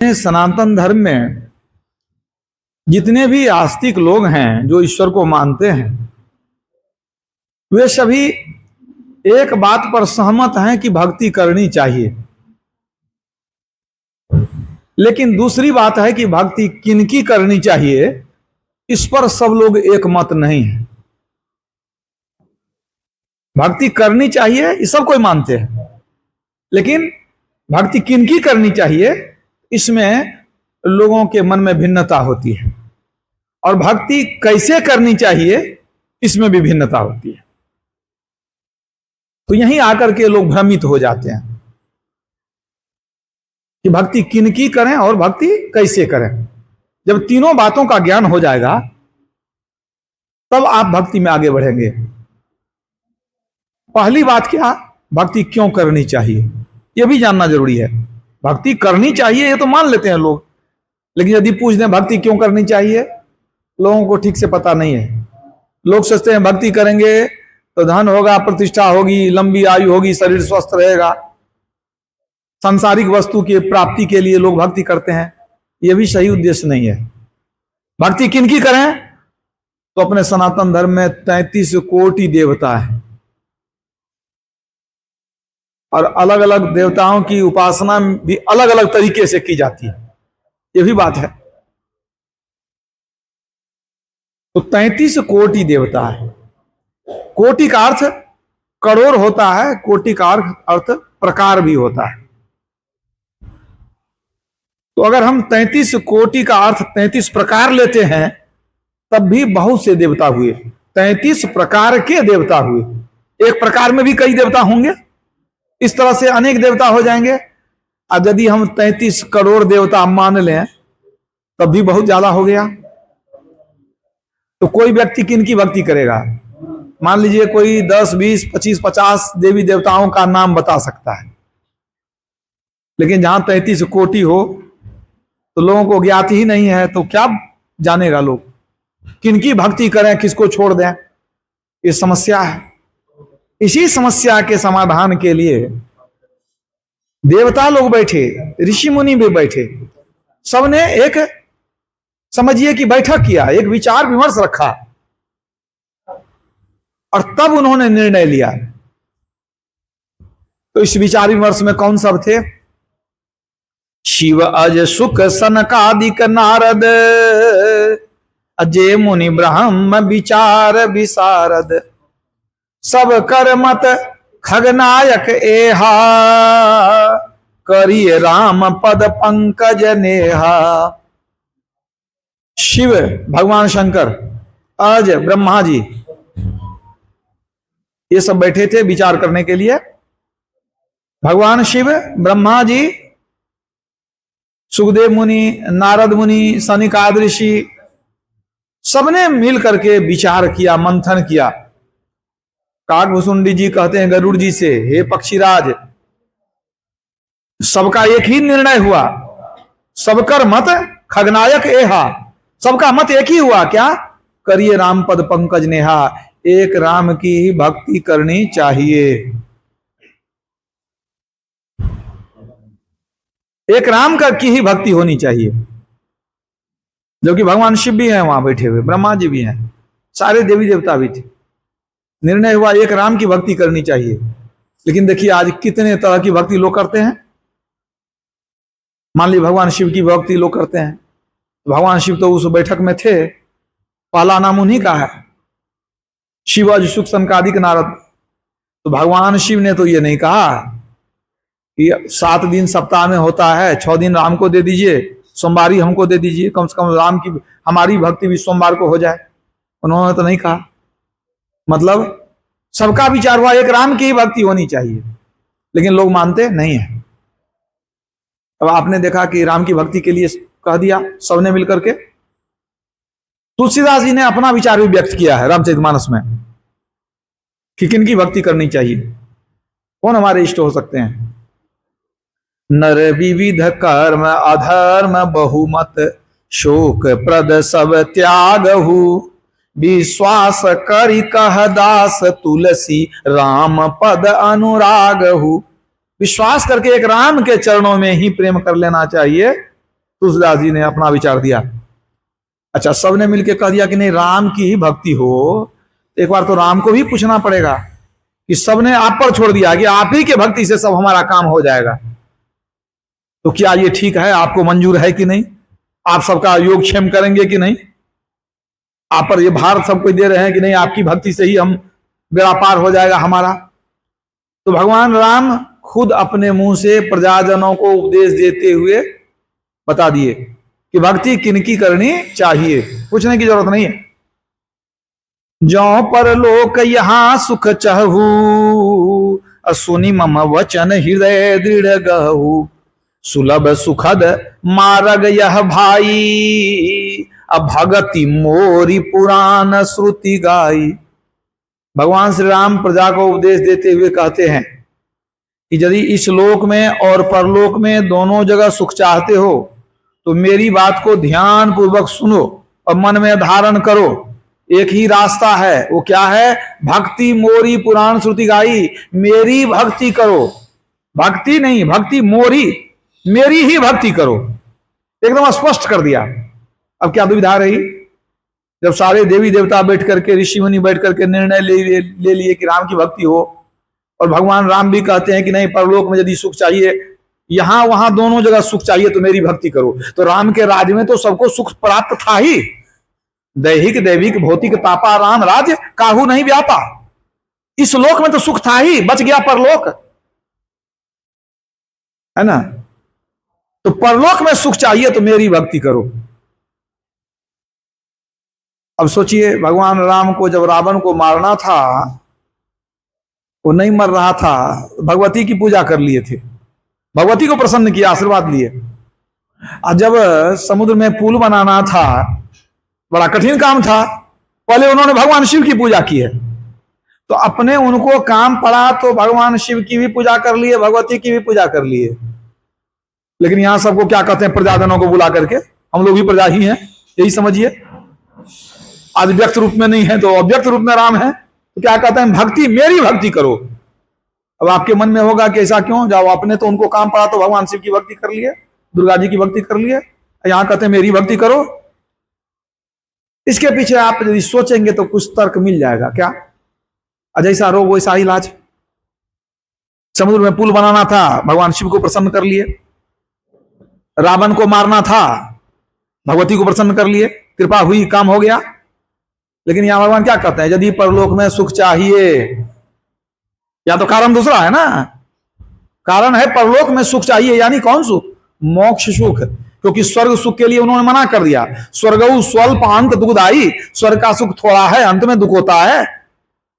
सनातन धर्म में जितने भी आस्तिक लोग हैं जो ईश्वर को मानते हैं, वे सभी एक बात पर सहमत हैं कि भक्ति करनी चाहिए। लेकिन दूसरी बात है कि भक्ति किनकी करनी चाहिए, इस पर सब लोग एक मत नहीं है। भक्ति करनी चाहिए ये सब कोई मानते हैं, लेकिन भक्ति किनकी करनी चाहिए इसमें लोगों के मन में भिन्नता होती है, और भक्ति कैसे करनी चाहिए इसमें भी भिन्नता होती है। तो यहीं आकर के लोग भ्रमित हो जाते हैं कि भक्ति किनकी करें और भक्ति कैसे करें। जब तीनों बातों का ज्ञान हो जाएगा तब आप भक्ति में आगे बढ़ेंगे। पहली बात क्या, भक्ति क्यों करनी चाहिए यह भी जानना जरूरी है। भक्ति करनी चाहिए ये तो मान लेते हैं लोग, लेकिन यदि पूछ दें भक्ति क्यों करनी चाहिए, लोगों को ठीक से पता नहीं है। लोग सोचते हैं भक्ति करेंगे तो धन होगा, प्रतिष्ठा होगी, लंबी आयु होगी, शरीर स्वस्थ रहेगा। सांसारिक वस्तु की प्राप्ति के लिए लोग भक्ति करते हैं, यह भी सही उद्देश्य नहीं है। भक्ति किनकी करें तो अपने सनातन धर्म में 33 कोटि देवता है और अलग अलग देवताओं की उपासना भी अलग अलग तरीके से की जाती है, यह भी बात है। तो 33 कोटि देवता है। कोटि का अर्थ करोड़ होता है, कोटि का अर्थ प्रकार भी होता है। तो अगर हम 33 कोटि का अर्थ 33 प्रकार लेते हैं तब भी बहुत से देवता हुए, 33 प्रकार के देवता हुए। एक प्रकार में भी कई देवता होंगे, इस तरह से अनेक देवता हो जाएंगे। अब यदि हम 33 करोड़ देवता मान लें तब भी बहुत ज्यादा हो गया। तो कोई व्यक्ति किनकी भक्ति करेगा? मान लीजिए कोई 10, 20, 25, 50 देवी देवताओं का नाम बता सकता है, लेकिन जहां 33 कोटि हो तो लोगों को ज्ञात ही नहीं है, तो क्या जानेगा लोग किनकी भक्ति करें, किसको छोड़ दें। ये समस्या है। इसी समस्या के समाधान के लिए देवता लोग बैठे, ऋषि मुनि भी बैठे, सबने एक समझिए कि बैठक किया, एक विचार विमर्श रखा और तब उन्होंने निर्णय लिया। तो इस विचार विमर्श में कौन सब थे? शिव, अज, सुक, सनकादिक, नारद, अजय मुनि, ब्रह्म विचार विशारद, सब कर मत खगनायक एहा, करिए राम पद पंकज नेहा। शिव भगवान शंकर, अज ब्रह्मा जी, ये सब बैठे थे विचार करने के लिए। भगवान शिव, ब्रह्मा जी, सुखदेव मुनि, नारद मुनि, सनकाद ऋषि, सबने मिल करके विचार किया, मंथन किया। काकभुसुंडी जी कहते हैं गरुड़ जी से, हे पक्षीराज, सबका एक ही निर्णय हुआ, सबकर मत खगनायक एहा, सबका मत एक ही हुआ, क्या? करिए राम पद पंकज नेहा, एक राम की ही भक्ति करनी चाहिए। एक राम का की ही भक्ति होनी चाहिए। जो कि भगवान शिव भी हैं वहां बैठे हुए, ब्रह्मा जी भी हैं, सारे देवी देवता भी थे। निर्णय हुआ एक राम की भक्ति करनी चाहिए। लेकिन देखिए आज कितने तरह की भक्ति लोग करते हैं। मान लीजिए भगवान शिव की भक्ति लोग करते हैं, भगवान शिव तो उस बैठक में थे, पहला नाम उन्हीं का है, शिव, अज, सुक, सनकादिक, नारद। तो भगवान शिव ने तो ये नहीं कहा कि 7 दिन सप्ताह में होता है, 6 दिन राम को दे दीजिए, सोमवारी हमको दे दीजिए, कम से कम राम की हमारी भक्ति भी सोमवार को हो जाए। उन्होंने तो नहीं कहा। मतलब सबका विचार हुआ एक राम की ही भक्ति होनी चाहिए, लेकिन लोग मानते नहीं है। अब आपने देखा कि राम की भक्ति के लिए कह दिया सबने मिलकर के। तुलसीदास जी ने अपना विचार भी व्यक्त किया है रामचरितमानस में कि किनकी भक्ति करनी चाहिए, कौन हमारे इष्ट हो सकते हैं। नर विविध कर्म अधर्म बहुमत, शोक प्रद सब त्यागहु, विश्वास करि कह दास तुलसी, राम पद अनुरागहु। विश्वास करके एक राम के चरणों में ही प्रेम कर लेना चाहिए, तुलसीदास जी ने अपना विचार दिया। अच्छा, सबने मिलकर कह दिया कि नहीं, राम की ही भक्ति हो, एक बार तो राम को भी पूछना पड़ेगा कि सबने आप पर छोड़ दिया कि आप ही के भक्ति से सब हमारा काम हो जाएगा, तो क्या ये ठीक है, आपको मंजूर है कि नहीं, आप सबका योगक्षेम करेंगे कि नहीं, आप पर ये भार सबको दे रहे हैं कि नहीं, आपकी भक्ति से ही हम बेड़ा पार हो जाएगा हमारा। तो भगवान राम खुद अपने मुंह से प्रजाजनों को उपदेश देते हुए बता दिए कि भक्ति किनकी करनी चाहिए, पूछने की जरूरत नहीं है। जो पर लोक यहां सुख चहु, सुनि मम वचन हृदय दृढ़ गहु, सुलभ सुखद मार्ग यह भाई, अब भगति मोरी पुराण श्रुति गाई। भगवान श्री राम प्रजा को उपदेश देते हुए कहते हैं कि यदि इस लोक में और परलोक में दोनों जगह सुख चाहते हो तो मेरी बात को ध्यान पूर्वक सुनो और मन में धारण करो। एक ही रास्ता है, वो क्या है? भक्ति मोरी पुराण श्रुति गाई, मेरी भक्ति करो, भक्ति नहीं, भक्ति मोरी, मेरी ही भक्ति करो। एकदम स्पष्ट कर दिया। अब क्या दुविधा रही? जब सारे देवी देवता बैठ करके, ऋषि मुनि बैठ करके निर्णय ले लिए कि राम की भक्ति हो, और भगवान राम भी कहते हैं कि नहीं, परलोक में यदि सुख चाहिए, यहां वहां दोनों जगह सुख चाहिए तो मेरी भक्ति करो। तो राम के राज में तो सबको सुख प्राप्त था ही, दैहिक दैविक भौतिक तापा राम राज काहू नहीं व्यापा। इस लोक में तो सुख था ही, बच गया परलोक, है ना? तो परलोक में सुख चाहिए तो मेरी भक्ति करो। अब सोचिए, भगवान राम को जब रावण को मारना था, वो नहीं मर रहा था, भगवती की पूजा कर लिए थे, भगवती को प्रसन्न किया, आशीर्वाद लिए। और जब समुद्र में पुल बनाना था, बड़ा कठिन काम था, पहले उन्होंने भगवान शिव की पूजा की है। तो अपने उनको काम पड़ा तो भगवान शिव की भी पूजा कर लिए, भगवती की भी पूजा कर लिए। लेकिन यहां सबको क्या कहते हैं? प्रजाजनों को बुला करके, हम लोग भी प्रजा ही हैं, यही समझिए। आज व्यक्त रूप में नहीं है तो अव्यक्त रूप में राम है, तो क्या कहते हैं? भक्ति, मेरी भक्ति करो। अब आपके मन में होगा कि ऐसा क्यों? जब आपने तो उनको काम पड़ा तो भगवान शिव की भक्ति कर लिए, दुर्गा जी की भक्ति कर लिए, यहां कहते हैं मेरी भक्ति करो। इसके पीछे आप यदि सोचेंगे तो कुछ तर्क मिल जाएगा। क्या? जैसा रोग वैसा इलाज। समुद्र में पुल बनाना था, भगवान शिव को प्रसन्न कर लिए। रावण को मारना था, भगवती को प्रसन्न कर लिए, कृपा हुई, काम हो गया। लेकिन यहां भगवान क्या कहते हैं? यदि परलोक में सुख चाहिए, या तो कारण दूसरा है ना, कारण है परलोक में सुख चाहिए, यानी कौन सुख? मोक्ष सुख। क्योंकि स्वर्ग सुख के लिए उन्होंने मना कर दिया, स्वर्गौ स्वल्प अंत दुखदाई, स्वर्ग का सुख थोड़ा है, अंत में दुख होता है।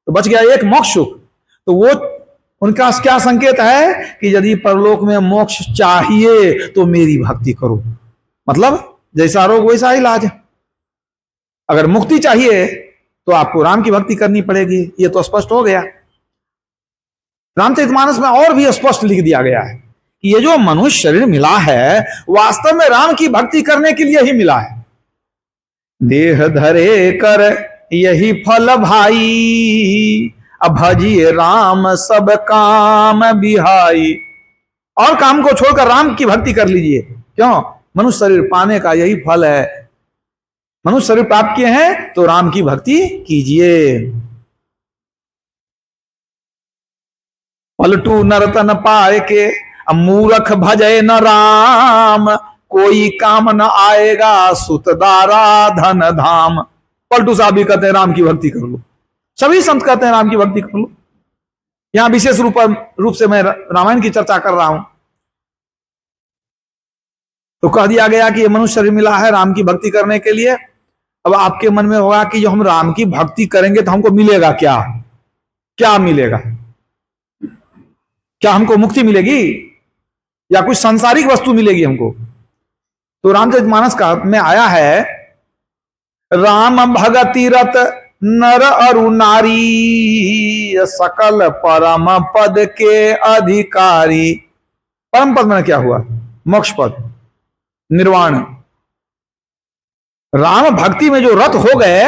तो बच गया एक मोक्ष सुख। तो वो उनका क्या संकेत है कि यदि परलोक में मोक्ष चाहिए तो मेरी भक्ति करो। मतलब जैसा रोग वैसा इलाज। अगर मुक्ति चाहिए तो आपको राम की भक्ति करनी पड़ेगी, ये तो स्पष्ट हो गया। रामचरितमानस में और भी स्पष्ट लिख दिया गया है कि ये जो मनुष्य शरीर मिला है वास्तव में राम की भक्ति करने के लिए ही मिला है। देह धरे कर यही फल भाई, अब भजिए राम सब काम बिहाई। और काम को छोड़कर राम की भक्ति कर लीजिए। क्यों? मनुष्य शरीर पाने का यही फल है। मनुष्य शरीर प्राप्त किए हैं तो राम की भक्ति कीजिए। पलटू नरतन पाए के मूर्ख भजय न राम, कोई काम न आएगा सुतदारा धन धाम। पलटू साहब भी कहते हैं राम की भक्ति कर लो, सभी संत कहते हैं राम की भक्ति कर लो। यहां विशेष रूप से मैं रामायण की चर्चा कर रहा हूं। तो कह दिया गया कि ये मनुष्य शरीर मिला है राम की भक्ति करने के लिए। अब आपके मन में होगा कि जो हम राम की भक्ति करेंगे तो हमको मिलेगा क्या? क्या मिलेगा? क्या हमको मुक्ति मिलेगी या कुछ सांसारिक वस्तु मिलेगी हमको? तो रामचरितमानस का में आया है, राम भगति रत नर अरु नारी, सकल परम पद के अधिकारी। परम पद में क्या हुआ? मोक्ष पद, निर्वाण। राम भक्ति में जो रत हो गए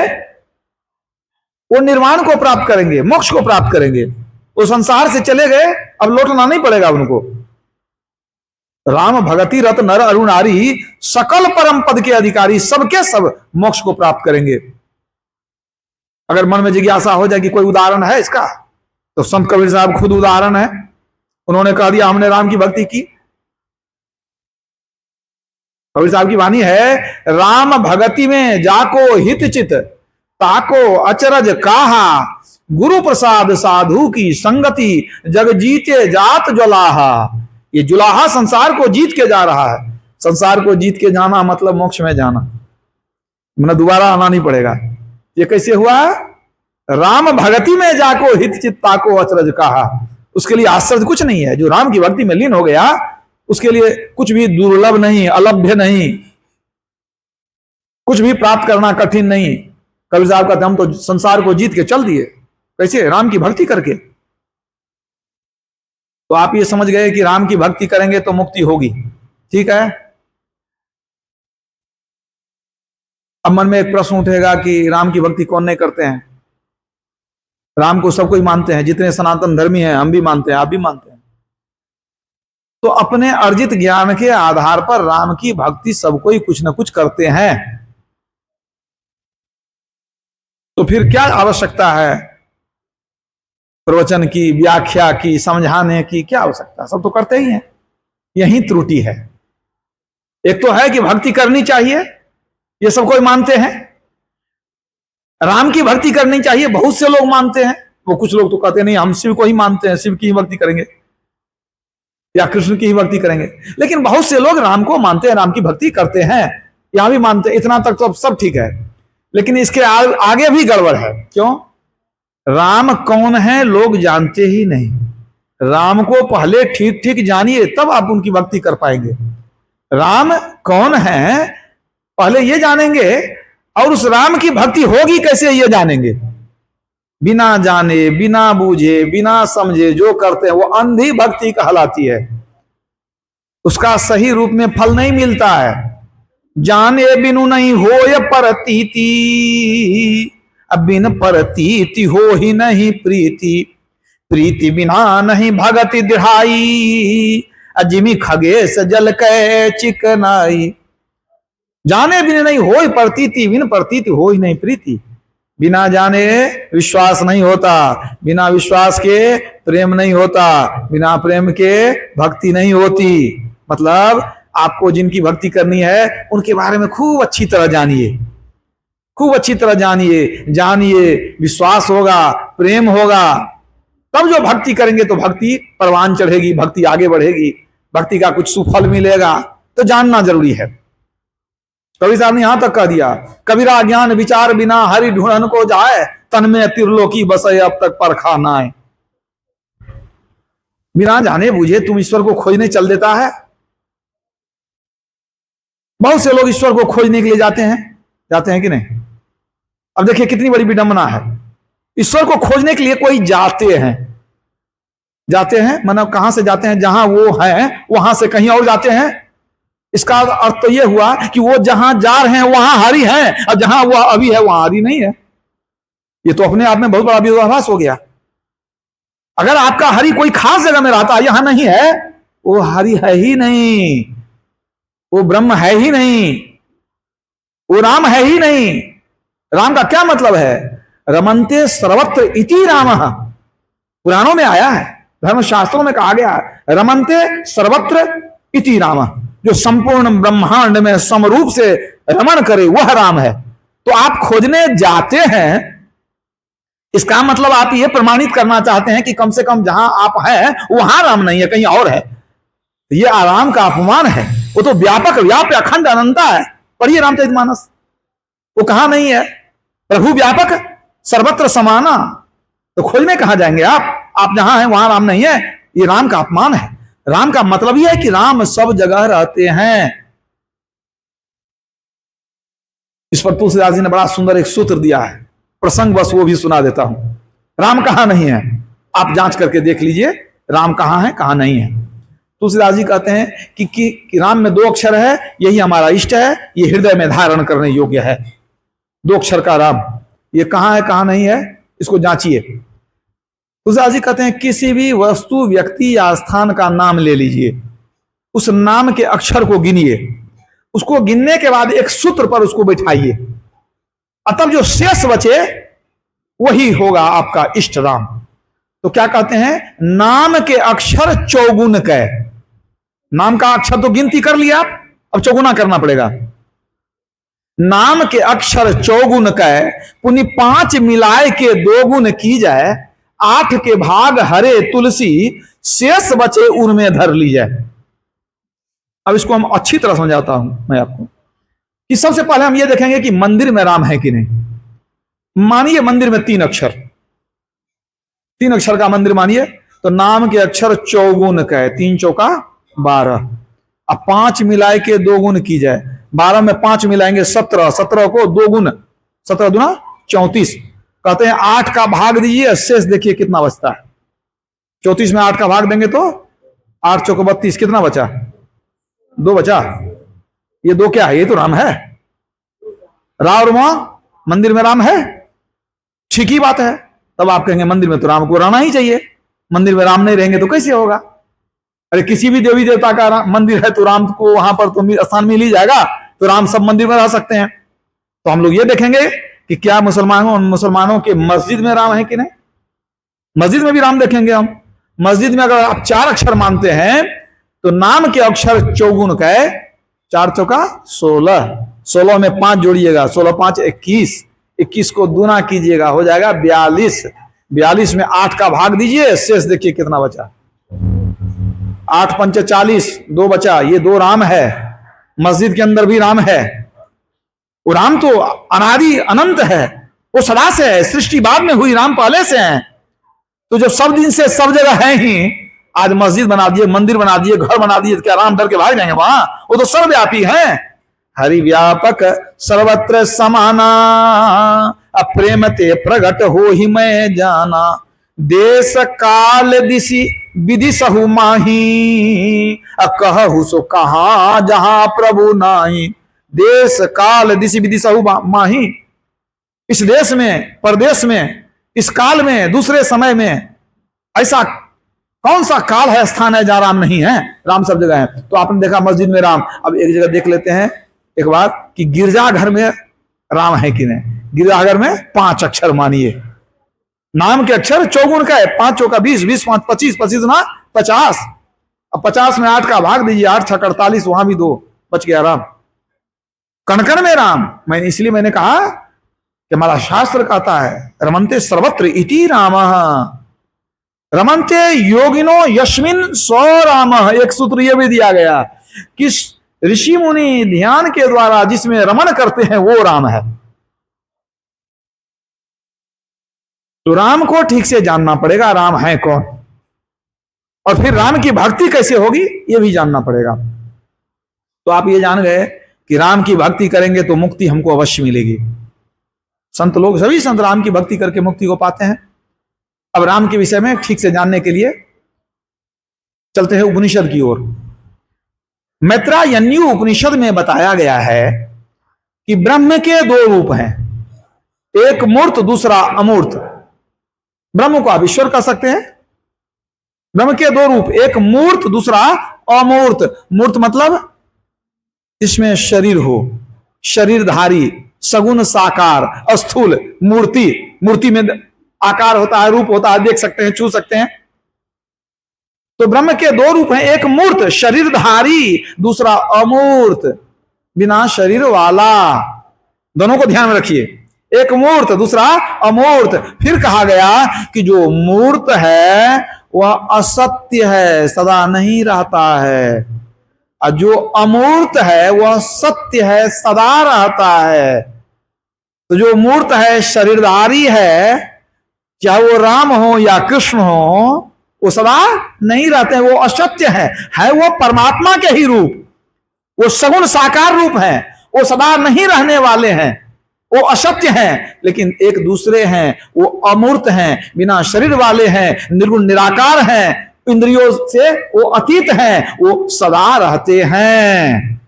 वो निर्वाण को प्राप्त करेंगे, मोक्ष को प्राप्त करेंगे। वो संसार से चले गए, अब लौटना नहीं पड़ेगा उनको। राम भगति रत नर अरु नारी सकल परम पद के अधिकारी सबके सब मोक्ष को प्राप्त करेंगे। अगर मन में जिज्ञासा हो जाए कि कोई उदाहरण है इसका, तो संत कबीर साहब खुद उदाहरण है। उन्होंने कह दिया हमने राम की भक्ति की। कबीर साहब की वाणी है, राम भगति में जाको हित चित ताको अचरज काहा, गुरु प्रसाद साधु की संगति जग जीते जात जुलाहा। ये जुलाहा संसार को जीत के जा रहा है। संसार को जीत के जाना मतलब मोक्ष में जाना, मतलब दोबारा आना नहीं पड़ेगा। ये कैसे हुआ? राम भगति में जाको हित चित्ता को अचरज कहा। उसके लिए आश्चर्य कुछ नहीं है। जो राम की भक्ति में लीन हो गया उसके लिए कुछ भी दुर्लभ नहीं, अलभ्य नहीं, कुछ भी प्राप्त करना कठिन नहीं। कबीर साहब कहते हम तो संसार को जीत के चल दिए। कैसे? राम की भक्ति करके। तो आप ये समझ गए कि राम की भक्ति करेंगे तो मुक्ति होगी। ठीक है। अब मन में एक प्रश्न उठेगा कि राम की भक्ति कौन नहीं करते हैं? राम को सब कोई मानते हैं, जितने सनातन धर्मी हैं हम भी मानते हैं, आप भी मानते हैं। तो अपने अर्जित ज्ञान के आधार पर राम की भक्ति सब कोई कुछ न कुछ करते हैं। तो फिर क्या आवश्यकता है प्रवचन की, व्याख्या की, समझाने की? क्या आवश्यकता? सब तो करते ही हैं। यही त्रुटि है। एक तो है कि भक्ति करनी चाहिए, ये सब कोई मानते हैं। राम की भक्ति करनी चाहिए, बहुत से लोग मानते हैं। वो कुछ लोग तो कहते नहीं हम शिव को ही मानते हैं, शिव की ही भक्ति करेंगे या कृष्ण की ही भक्ति करेंगे। लेकिन बहुत से लोग राम को मानते हैं, राम की भक्ति करते हैं, यहां भी मानते हैं। इतना तक तो सब ठीक है। लेकिन इसके आगे भी गड़बड़ है। क्यों? राम कौन है लोग जानते ही नहीं। राम को पहले ठीक ठीक जानिए, तब आप उनकी भक्ति कर पाएंगे। राम कौन है पहले ये जानेंगे, और उस राम की भक्ति होगी कैसे ये जानेंगे। बिना जाने, बिना बूझे, बिना समझे जो करते हैं वो अंधी भक्ति कहलाती है। उसका सही रूप में फल नहीं मिलता है। जाने बिनु नहीं होय परतीति, अब बिन परतीति हो ही नहीं प्रीति, प्रीति बिना नहीं भगति दिहाई, अजिमी खगेश जल कै चिकनाई। जाने बिन नहीं होय प्रतीति, बिन प्रतीति हो ही नहीं प्रीति। बिना जाने विश्वास नहीं होता, बिना विश्वास के प्रेम नहीं होता, बिना प्रेम के भक्ति नहीं होती। मतलब आपको जिनकी भक्ति करनी है उनके बारे में खूब अच्छी तरह जानिए, खूब अच्छी तरह जानिए, विश्वास होगा, प्रेम होगा, तब जो भक्ति करेंगे तो भक्ति परवान चढ़ेगी, भक्ति आगे बढ़ेगी, भक्ति का कुछ सुफल मिलेगा। तो जानना जरूरी है। कबीर साहब ने यहां तक कह दिया, कबीरा ज्ञान विचार बिना हरि ढूंढन को जाए, तन में त्रिलोकी बसे अब तक परखा ना आए। बिना जाने बूझे तुम ईश्वर को खोजने चल देता है। बहुत से लोग ईश्वर को खोजने के लिए जाते हैं कि नहीं? अब देखिए कितनी बड़ी विडंबना है। ईश्वर को खोजने के लिए कोई जाते हैं मतलब कहां से जाते हैं? जहां वो है वहां से कहीं और जाते हैं। इसका अर्थ तो यह हुआ कि वो जहां जा रहे हैं वहां हरि है, और जहां वो अभी है वहां हरि नहीं है। ये तो अपने आप में बहुत बड़ा विरोधाभास हो गया। अगर आपका हरि कोई खास जगह में रहता है, यहां नहीं है, वो हरि है ही नहीं, वो ब्रह्म है ही नहीं, वो राम है ही नहीं। राम का क्या मतलब है? रमन्ते सर्वत्र इति रामः। पुराणों में आया है, धर्मशास्त्रों में कहा गया है, रमन्ते सर्वत्र इति रामः। जो संपूर्ण ब्रह्मांड में समरूप से रमण करे वह राम है। तो आप खोजने जाते हैं, इसका मतलब आप ये प्रमाणित करना चाहते हैं कि कम से कम जहां आप हैं वहां राम नहीं है, कहीं और है। ये आराम का अपमान है। वो तो व्यापक, व्याप्य, अखंड, अनंता है। पढ़िए रामचरितमानस, वो कहां नहीं है? प्रभु व्यापक सर्वत्र समाना। तो खोजने कहां जाएंगे आप जहां हैं वहां राम नहीं है। ये राम का अपमान है। राम का मतलब यह है कि राम सब जगह रहते हैं। इस पर तुलसीदास जी ने बड़ा सुंदर एक सूत्र दिया है, प्रसंग बस वो भी सुना देता हूं। राम कहां नहीं है आप जांच करके देख लीजिए, राम कहां है कहां नहीं है। तुलसीदास जी कहते हैं कि राम में 2 अक्षर है, यही हमारा इष्ट है, ये हृदय में धारण करने योग्य है। 2 अक्षर का राम, ये कहां है कहां नहीं है, इसको जांचिए। तुलसीदास जी कहते हैं किसी भी वस्तु, व्यक्ति या स्थान का नाम ले लीजिए, उस नाम के अक्षर को गिनिए, उसको गिनने के बाद एक सूत्र पर उसको बैठाइए, तब जो शेष बचे वही होगा आपका इष्ट राम। तो क्या कहते हैं, नाम के अक्षर चौगुन कै। नाम का अक्षर तो गिनती कर लिया आप, अब चौगुना करना पड़ेगा। नाम के अक्षर चौगुन कै, पुनि 5 मिलाए के 2 गुण की जाए, 8 के भाग हरे तुलसी, शेष बचे उनमें धर ली जाए। अब इसको हम अच्छी तरह समझाता हूं मैं आपको कि सबसे पहले हम ये देखेंगे कि मंदिर में राम है कि नहीं। मानिए मंदिर में 3 अक्षर, 3 अक्षर का मंदिर मानिए, तो नाम के अक्षर चौगुन कै, 3 चौका 12, अब 5 मिलाए के 2 गुण की जाए, 12 में 5 मिलाएंगे 17, 17 को 2 गुण, 17 दूना 34, कहते हैं 8 का भाग दीजिए, शेष देखिए कितना बचता है। 34 में 8 का भाग देंगे तो 8 चौको 32, कितना बचा, 2 बचा। ये 2 क्या है, ये तो राम है। रा और मां, मंदिर में राम है, ठीक ही बात है। तब आप कहेंगे मंदिर में तो राम को रहना ही चाहिए, मंदिर में राम नहीं रहेंगे तो कैसे होगा। अरे किसी भी देवी देवता का मंदिर है तो राम को वहां पर तो स्थान मिल ही जाएगा, तो राम सब मंदिर में रह सकते हैं। तो हम लोग ये देखेंगे कि क्या मुसलमानों के मस्जिद में राम है कि नहीं। मस्जिद में भी राम देखेंगे हम। मस्जिद में अगर आप 4 अक्षर मानते हैं तो नाम के अक्षर चौगुन कै, 4 चौका 16, 16 में 5 जोड़िएगा, 16 5 21, 21 को दूना कीजिएगा, हो जाएगा 42, 42 में 8 का भाग दीजिए, शेष देखिए कितना बचा, 8 पंच 40, 2 बचा। ये 2 राम है, मस्जिद के अंदर भी राम है। वो राम तो अनादि अनंत है, वो सदा से है, सृष्टि बाद में हुई, राम पहले से है। तो जब सब दिन से सब जगह है ही, आज मस्जिद बना दिए, मंदिर बना दिए, घर बना दिए, क्या राम डर के भाग जाएंगे वहां। वो तो सर्वव्यापी हैं, हरि व्यापक सर्वत्र समाना, अप्रेम ते प्रगट हो ही मैं जाना, देश काल दिशि विधि सहु माही, कहु सो कहा जहां प्रभु नाही, देश काल दिशि विधि सहु माही। इस देश में, परदेश में, इस काल में, दूसरे समय में ऐसा कौन सा काल है, स्थान है जहां राम नहीं है। राम सब जगह है। तो आपने देखा मस्जिद में राम। अब एक जगह देख लेते हैं एक बार कि गिरजाघर में राम है कि नहीं। गिरजाघर में 5 अक्षर मानिए, नाम के अक्षर चौगुन का है, 5 चौका 20, 20 5 25, 25 ना 50। अब 50 में 8 का भाग दीजिए, 8 6 48, वहां भी 2 बच गया राम। कण में राम। मैंने इसलिए मैंने कहा कि हमारा शास्त्र कहता है रमन्ते सर्वत्र इति रामः, रमन्ते योगिनो यस्मिन सो रामः। एक सूत्र यह भी दिया गया कि ऋषि मुनि ध्यान के द्वारा जिसमें रमन करते हैं वो राम है। तो राम को ठीक से जानना पड़ेगा, राम है कौन, और फिर राम की भक्ति कैसे होगी ये भी जानना पड़ेगा। तो आप ये जान गए कि राम की भक्ति करेंगे तो मुक्ति हमको अवश्य मिलेगी। संत लोग, सभी संत राम की भक्ति करके मुक्ति को पाते हैं। अब राम के विषय में ठीक से जानने के लिए चलते हैं उपनिषद की ओर। मैत्रायन्यु उपनिषद में बताया गया है कि ब्रह्म के 2 रूप हैं, एक मूर्त दूसरा अमूर्त। ब्रह्म को आप ईश्वर कह सकते हैं। ब्रह्म के 2 रूप, एक मूर्त दूसरा अमूर्त। मूर्त मतलब इसमें शरीर हो, शरीरधारी, सगुण साकार, स्थूल मूर्ति। मूर्ति में आकार होता है, रूप होता है, देख सकते हैं, छू सकते हैं। तो ब्रह्म के 2 रूप हैं, एक मूर्त शरीरधारी, दूसरा अमूर्त बिना शरीर वाला। दोनों को ध्यान में रखिए, एक मूर्त दूसरा अमूर्त। फिर कहा गया कि जो मूर्त है वह असत्य है, सदा नहीं रहता है, और जो अमूर्त है वह सत्य है, सदा रहता है। तो जो मूर्त है, शरीरधारी है, चाहे वो राम हो या कृष्ण हो, वो सदा नहीं रहते हैं, वो असत्य है वो परमात्मा के ही रूप, वो सगुण साकार रूप है, वो सदा नहीं रहने वाले हैं, वो असत्य हैं। लेकिन एक दूसरे हैं, वो अमूर्त हैं, बिना शरीर वाले हैं, निर्गुण निराकार हैं, इंद्रियों से वो अतीत हैं, वो सदा रहते हैं।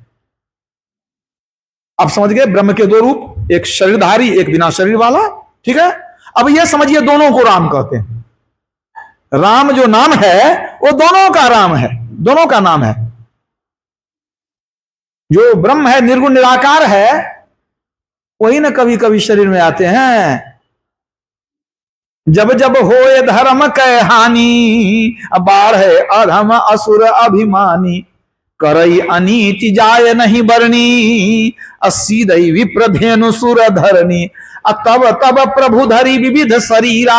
अब समझ गए ब्रह्म के 2 रूप, एक शरीरधारी एक बिना शरीर वाला। ठीक है, अब ये समझिए दोनों को राम कहते हैं। राम जो नाम है वो दोनों का राम है, दोनों का नाम है। जो ब्रह्म है, निर्गुण निराकार है, वही ना कभी कभी शरीर में आते हैं। जब जब होए धर्म कै हानि, बाढ़े अधम असुर अभिमानी, करई अनीति जाय नहीं बरनी, असीदई विप्रधेनु सुर धरनी, तब तब प्रभु धरी विविध शरीरा,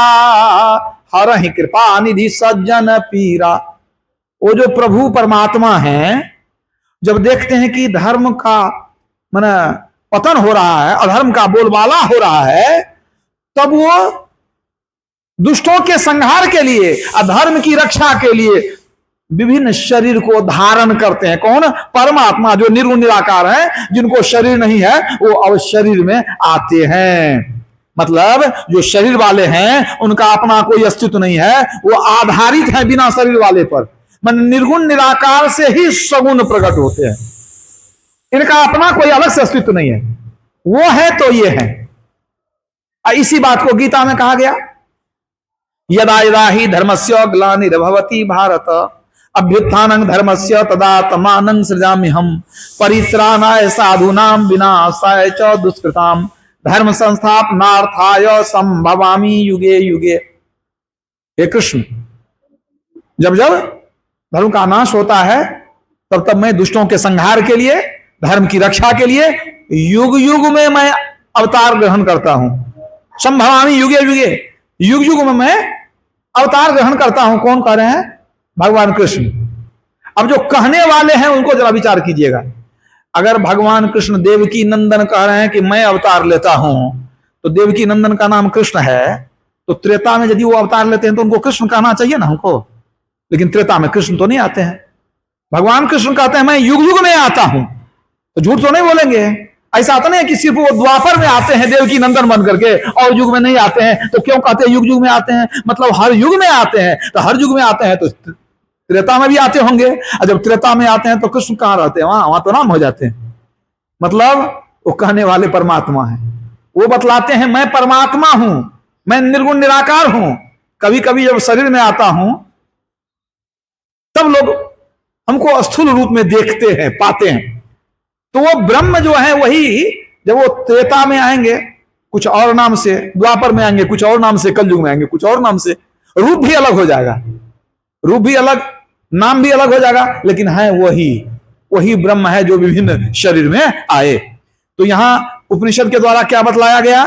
हरहि कृपा निधि सज्जन पीरा। वो जो प्रभु परमात्मा है, जब देखते हैं कि धर्म का माने पतन हो रहा है, अधर्म का बोलबाला हो रहा है, तब वो दुष्टों के संहार के लिए, अधर्म की रक्षा के लिए विभिन्न शरीर को धारण करते हैं। कौन? परमात्मा, जो निर्गुण निराकार है, जिनको शरीर नहीं है, वो अब शरीर में आते हैं। मतलब जो शरीर वाले हैं उनका अपना कोई अस्तित्व नहीं है, वो आधारित है बिना शरीर वाले पर। मन निर्गुण निराकार से ही सगुण प्रकट होते हैं, इनका अपना कोई अलग से अस्तित्व नहीं है। वो है तो ये है। इसी बात को गीता में कहा गया, यदा यदा ही धर्मस्य ग्लानिर्भवति भारत, अभ्युत्थानं धर्मस्य तदात्मानं सृजाम्यहम्, परित्राणाय साधूनां विनाशाय च दुष्कृतां, धर्म संस्थापनार्थाय संभवामि युगे युगे। हे कृष्ण, जब जब धर्म का नाश होता है, तब तब मैं दुष्टों के संहार के लिए, धर्म की रक्षा के लिए युग युग में मैं अवतार ग्रहण करता हूं। संभवामि युगे युगे, युग युग में मैं अवतार ग्रहण करता हूं। कौन कह रहे हैं? भगवान कृष्ण। अब जो कहने वाले हैं उनको जरा विचार कीजिएगा। अगर भगवान कृष्ण देवकी नंदन कह रहे हैं कि मैं अवतार लेता हूं, तो देवकी नंदन का नाम कृष्ण है, तो त्रेता में यदि वो अवतार लेते हैं तो उनको कृष्ण कहना चाहिए ना हमको। लेकिन त्रेता में कृष्ण तो नहीं आते हैं। भगवान कृष्ण कहते हैं मैं युग युग में आता हूं, तो झूठ तो नहीं बोलेंगे। ऐसा तो नहीं है कि सिर्फ वो द्वापर में आते हैं देवकी नंदन बन करके और युग में नहीं आते हैं। तो क्यों कहते हैं युग युग में आते हैं? मतलब हर युग में आते हैं। तो हर युग में आते हैं तो त्रेता में भी आते होंगे, और जब त्रेता में आते हैं तो कृष्ण कहां रहते हैं? वहां तो राम हो जाते हैं। मतलब वो कहने वाले परमात्मा है, वो बतलाते हैं मैं परमात्मा हूं, मैं निर्गुण निराकार हूं। कभी कभी जब शरीर में आता हूं तब लोग हमको स्थूल रूप में देखते हैं, पाते हैं। तो वो ब्रह्म जो है वही जब वो त्रेता में आएंगे कुछ और नाम से, द्वापर में आएंगे कुछ और नाम से, कलयुग में आएंगे कुछ और नाम से, रूप भी अलग हो जाएगा, रूप भी अलग, नाम भी अलग हो जाएगा, लेकिन है वही ब्रह्म है जो विभिन्न शरीर में आए। तो यहां उपनिषद के द्वारा क्या बतलाया गया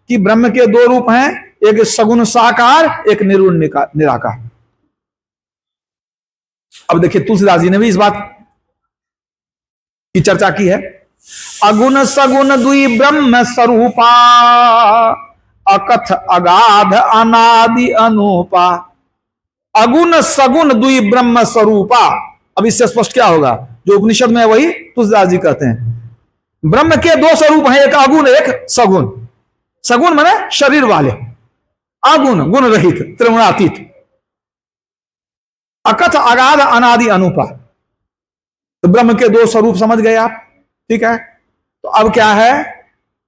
कि ब्रह्म के दो रूप हैं, एक सगुण साकार, एक निर्गुण निराकार। अब देखिए तुलसीदास जी ने भी इस बात की चर्चा की है। अगुण सगुण दुई ब्रह्म स्वरूपा, अकथ अगाध अनादि अनूपा। अगुण सगुण दुई ब्रह्म स्वरूपा। अब इससे स्पष्ट क्या होगा? जो उपनिषद में है वही तुलसीदास जी कहते हैं। ब्रह्म के दो स्वरूप हैं, एक अगुण एक सगुण। सगुण माने शरीर वाले, अगुण गुण रहित त्रिगुणातीत। अकथ अगाध अनादि अनूपा। तो ब्रह्म के दो स्वरूप समझ गए आप, ठीक है। तो अब क्या है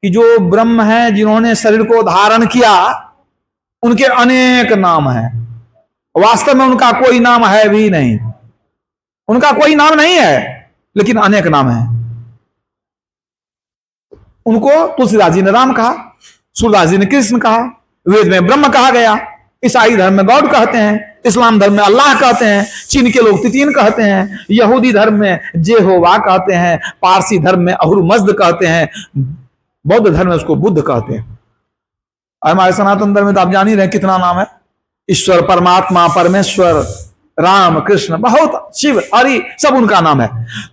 कि जो ब्रह्म है जिन्होंने शरीर को धारण किया, उनके अनेक नाम हैं। वास्तव में उनका कोई नाम है भी नहीं, उनका कोई नाम नहीं है, लेकिन अनेक नाम है। उनको तुलसीदास जी ने राम कहा, सूरदास जी ने कृष्ण कहा, वेद में ब्रह्म कहा गया, ईसाई धर्म में गॉड कहते हैं, इस्लाम धर्म में अल्लाह कहते हैं, चीन के लोग तितीन कहते हैं, यहूदी धर्म में जेहोवा कहते हैं, पारसी धर्म में अहुरमज्द कहते हैं, बौद्ध धर्म में उसको बुद्ध कहते हैं। हमारे सनातन धर्म में तो आप जान ही रहे कितना नाम है। ईश्वर, परमात्मा, परमेश्वर, राम, कृष्ण, बहुत, शिव, हरि, सब उनका नाम है।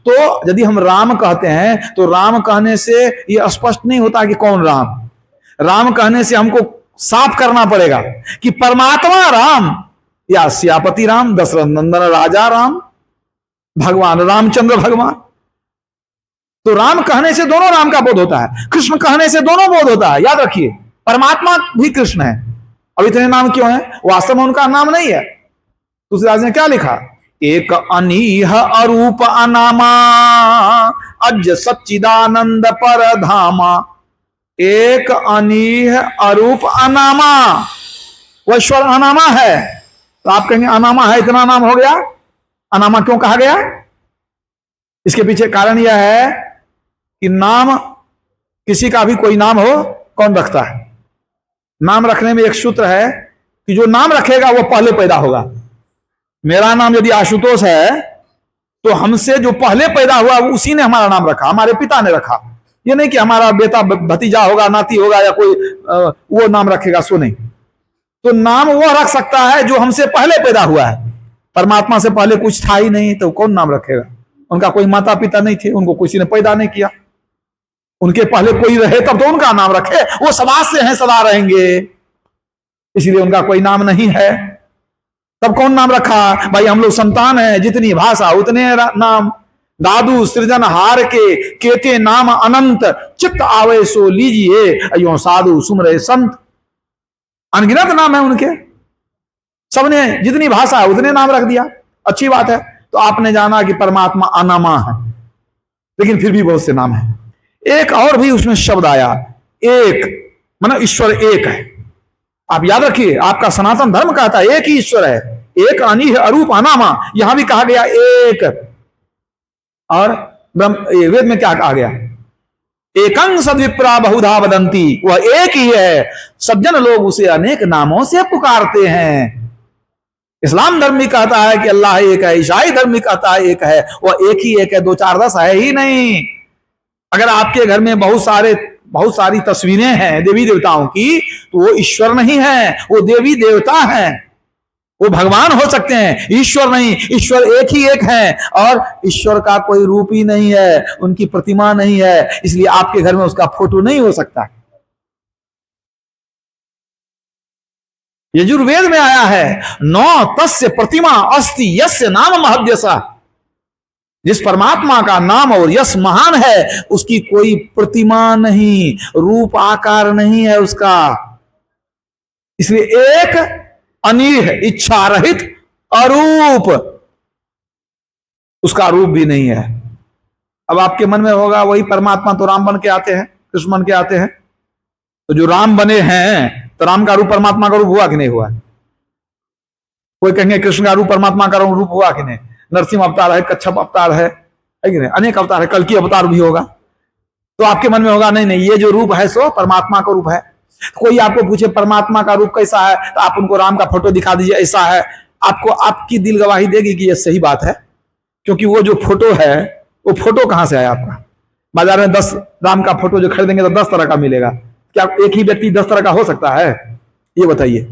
तो यदि हम राम कहते हैं तो राम कहने से यह स्पष्ट नहीं होता कि कौन राम। राम कहने से हमको साफ करना पड़ेगा कि परमात्मा राम या सियापति राम, दशरथ नंदन राजा राम, भगवान रामचंद्र भगवान। तो राम कहने से दोनों राम का बोध होता है, कृष्ण कहने से दोनों बोध होता है। याद रखिए, परमात्मा भी कृष्ण है। अब इतने नाम क्यों है? वास्तव में उनका नाम नहीं है। तुलसीदास ने क्या लिखा? एक अनीह अरूप अनामा, अज सच्चिदानंद पर धामा। एक अनीह अरूप अनामा, वो ईश्वर अनामा है। तो आप कहेंगे अनामा है, इतना नाम हो गया, अनामा क्यों कहा गया? इसके पीछे कारण यह है कि नाम किसी का भी कोई नाम हो, कौन रखता है? नाम रखने में एक सूत्र है कि जो नाम रखेगा वो पहले पैदा होगा। मेरा नाम यदि आशुतोष है तो हमसे जो पहले पैदा हुआ उसी ने हमारा नाम रखा, हमारे पिता ने रखा। ये नहीं कि हमारा बेटा भतीजा होगा, नाती होगा या कोई वो नाम रखेगा, सो नहीं। तो नाम वो रख सकता है जो हमसे पहले पैदा हुआ है। परमात्मा से पहले कुछ था ही नहीं, तो कौन नाम रखेगा? उनका कोई माता पिता नहीं थे, उनको किसी ने पैदा नहीं किया। उनके पहले कोई रहे तब तो उनका नाम रखे। वो समाज से हैं, सदा रहेंगे, इसलिए उनका कोई नाम नहीं है। तब कौन नाम रखा? भाई हम लोग संतान हैं, जितनी भाषा उतने नाम। दादू सृजन हार के केते नाम अनंत, चित्त आवे सो लीजिए, अयो साधु सुमरे संत। अनगिनत नाम है उनके, सबने जितनी भाषा है उतने नाम रख दिया। अच्छी बात है। तो आपने जाना कि परमात्मा अनामा है, लेकिन फिर भी बहुत से नाम है। एक और भी उसमें शब्द आया, एक, मतलब ईश्वर एक है। आप याद रखिए, आपका सनातन धर्म कहता है एक ही ईश्वर है, एक अनी है, अरूप अनामा। यहां भी कहा गया एक। और ब्रह्म वेद में क्या कहा गया? एकं सद्विप्रा बहुधा वदंती, वह एक ही है, सज्जन लोग उसे अनेक नामों से पुकारते हैं। इस्लाम धर्म भी कहता है कि अल्लाह एक है, ईसाई धर्म भी कहता है एक है, वह एक ही एक है, 2 4 10 है ही नहीं। अगर आपके घर में बहुत सारी तस्वीरें हैं देवी देवताओं की, तो वो ईश्वर नहीं है, वो देवी देवता हैं। वो भगवान हो सकते हैं, ईश्वर नहीं। ईश्वर एक ही एक है, और ईश्वर का कोई रूप ही नहीं है, उनकी प्रतिमा नहीं है, इसलिए आपके घर में उसका फोटो नहीं हो सकता। यजुर्वेद में आया है, नौ तस्य प्रतिमा अस्ति यस्य नाम महद्यसा। जिस परमात्मा का नाम और यश महान है, उसकी कोई प्रतिमा नहीं, रूप आकार नहीं है उसका। इसलिए एक अनीह, इच्छा रहित, अरूप, उसका रूप भी नहीं है। अब आपके मन में होगा वही परमात्मा तो राम बन के आते हैं, कृष्ण बन के आते हैं। तो जो राम बने हैं, तो राम का रूप परमात्मा का रूप हुआ कि नहीं हुआ? कोई कहेंगे कृष्ण का रूप परमात्मा का रूप हुआ कि नहीं? नरसिंह अवतार है, कच्छप अवतार है कि नहीं? अनेक अवतार है, कल्कि अवतार भी होगा। तो आपके मन में होगा नहीं नहीं, ये जो रूप है सो परमात्मा का रूप है। कोई आपको पूछे परमात्मा का रूप कैसा है, तो आप उनको राम का फोटो दिखा दीजिए, ऐसा है। आपको आपकी दिल गवाही देगी कि ये सही बात है, क्योंकि वो जो फोटो है, वो फोटो कहां से आया आपका? बाजार में 10 राम का फोटो जो खरीदेंगे तो 10 तरह का मिलेगा। क्या एक ही व्यक्ति 10 तरह का हो सकता है? ये बताइए।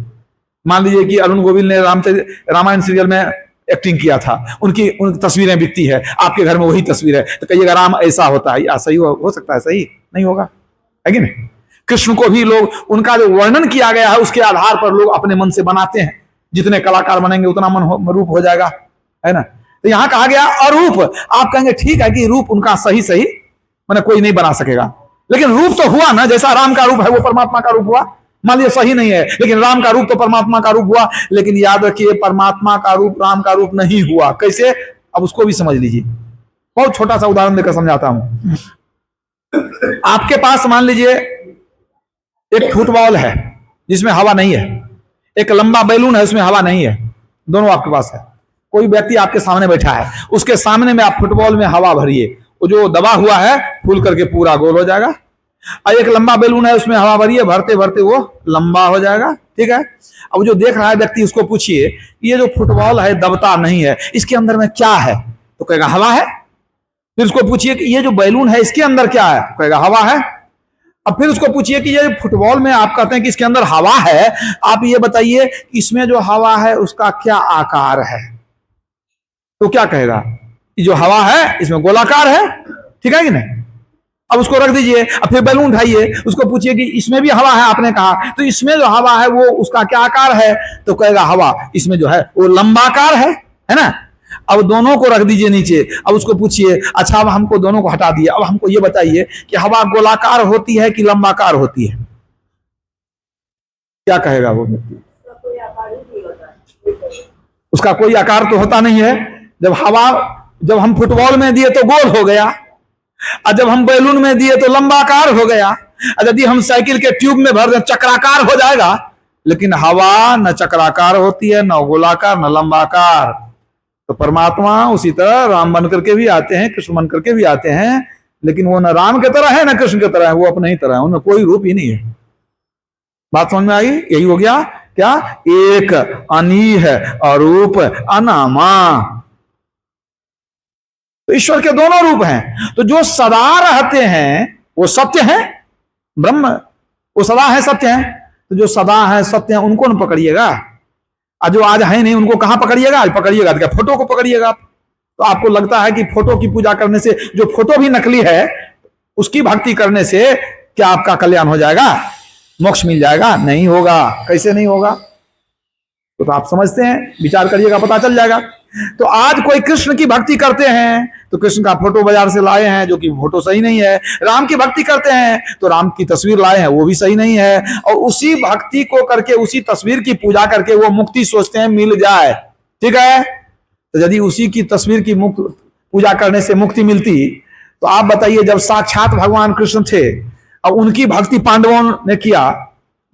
मान लीजिए कि अरुण गोविल ने रामायण सीरियल में एक्टिंग किया था, उनकी तस्वीरें बिकती है, आपके घर में वही तस्वीर है, तो कहिएगा राम ऐसा होता है, या सही हो सकता है? सही नहीं होगा, है कि नहीं? कृष्ण को भी लोग, उनका जो वर्णन किया गया है उसके आधार पर लोग अपने मन से बनाते हैं। जितने कलाकार बनेंगे उतना रूप हो जाएगा, है ना? तो यहां कहा गया अरूप। आप कहेंगे ठीक है कि रूप उनका सही मैंने कोई नहीं बना सकेगा, लेकिन रूप तो हुआ ना। जैसा राम का रूप है वो परमात्मा का रूप हुआ। मान लीजिए सही नहीं है, लेकिन राम का रूप तो परमात्मा का रूप हुआ। लेकिन याद रखिए, परमात्मा का रूप राम का रूप नहीं हुआ। कैसे? अब उसको भी समझ लीजिए। बहुत छोटा सा उदाहरण देकर समझाता हूं। आपके पास मान लीजिए एक फुटबॉल है जिसमें हवा नहीं है, एक लंबा बैलून है उसमें हवा नहीं है, दोनों आपके पास है। कोई व्यक्ति आपके सामने बैठा है, उसके सामने में आप फुटबॉल में हवा भरिए, वो जो दबा हुआ है फूल करके पूरा गोल हो जाएगा। और एक लंबा बैलून है उसमें हवा भरिए, भरते भरते वो लंबा हो जाएगा। ठीक है? अब जो देख रहा है व्यक्ति, उसको पूछिए ये जो फुटबॉल है दबता नहीं है, इसके अंदर में क्या है? तो कहेगा हवा है। फिर उसको पूछिए कि ये जो बैलून है इसके अंदर क्या है? तो कहेगा हवा है। अब फिर उसको पूछिए कि ये फुटबॉल में आप कहते हैं कि इसके अंदर हवा है, आप ये बताइए इसमें जो हवा है उसका क्या आकार है? तो क्या कहेगा? ये जो हवा है इसमें गोलाकार है। ठीक है कि नहीं? अब उसको रख दीजिए। अब फिर बैलून उठाइए, उसको पूछिए कि इसमें भी हवा है, आपने कहा, तो इसमें जो हवा है वो उसका क्या आकार है? तो कहेगा हवा इसमें जो है वो लंबाकार है ना? अब दोनों को रख दीजिए नीचे। अब उसको पूछिए अच्छा, अब हमको दोनों को हटा दिए, अब हमको ये बताइए कि हवा गोलाकार होती है कि लंबाकार होती है? क्या कहेगा वो व्यक्ति? उसका कोई आकार तो होता नहीं है। जब हम फुटबॉल में दिए तो गोल हो गया, और जब हम बैलून में दिए तो लंबाकार हो गया, और यदि हम साइकिल के ट्यूब में भर दें चक्राकार हो जाएगा। लेकिन हवा न चक्राकार होती है, न गोलाकार, न लंबाकार। तो परमात्मा उसी तरह राम बन करके भी आते हैं, कृष्ण बन करके भी आते हैं, लेकिन वो न राम के तरह है न कृष्ण के तरह है, वो अपने ही तरह है, उनमें कोई रूप ही नहीं है। बात समझ में आई? यही हो गया क्या? एक, अनीह, अरूप, अनामा। तो ईश्वर के दोनों रूप हैं। तो जो सदा रहते हैं वो सत्य है, ब्रह्म वो सदा है, सत्य है। तो जो सदा है, सत्य है, उनको न पकड़िएगा। और जो आज है नहीं उनको कहां पकड़िएगा? आज पकड़िएगा तो क्या फोटो को पकड़िएगा आप? तो आपको लगता है कि फोटो की पूजा करने से, जो फोटो भी नकली है, उसकी भक्ति करने से क्या आपका कल्याण हो जाएगा, मोक्ष मिल जाएगा? नहीं होगा। कैसे नहीं होगा? तो आप समझते हैं, विचार करिएगा, पता चल जाएगा। तो आज कोई कृष्ण की भक्ति करते हैं तो कृष्ण का फोटो बाजार से लाए हैं, जो कि फोटो सही नहीं है। राम की भक्ति करते हैं तो राम की तस्वीर लाए हैं, वो भी सही नहीं है। और उसी भक्ति को करके, उसी तस्वीर की पूजा करके वो मुक्ति सोचते हैं मिल जाए। ठीक है? तो यदि उसी की तस्वीर की पूजा करने से मुक्ति मिलती, तो आप बताइए, जब साक्षात भगवान कृष्ण थे और उनकी भक्ति पांडवों ने किया,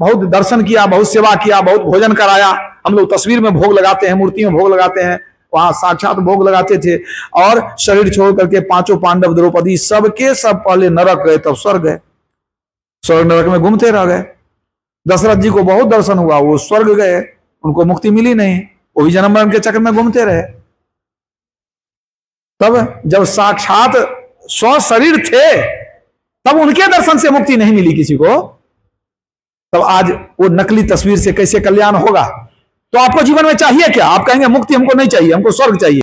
बहुत दर्शन किया, बहुत सेवा किया, बहुत भोजन कराया। हम लोग तस्वीर में भोग लगाते हैं, मूर्ति में भोग लगाते हैं, वहां साक्षात भोग लगाते थे। और शरीर छोड़ करके पांचों पांडव, द्रौपदी, सबके सब पहले नरक गए, तब स्वर्ग गए, स्वर्ग नरक में घूमते रह गए। दशरथ जी को बहुत दर्शन हुआ, वो स्वर्ग गए, उनको मुक्ति मिली नहीं, वो भी जन्म मरण के चक्र में घूमते रहे। तब जब साक्षात स्व शरीर थे, तब उनके दर्शन से मुक्ति नहीं मिली किसी को, तब आज वो नकली तस्वीर से कैसे कल्याण होगा? तो आपको जीवन में चाहिए क्या? आप कहेंगे मुक्ति हमको नहीं चाहिए, हमको स्वर्ग चाहिए।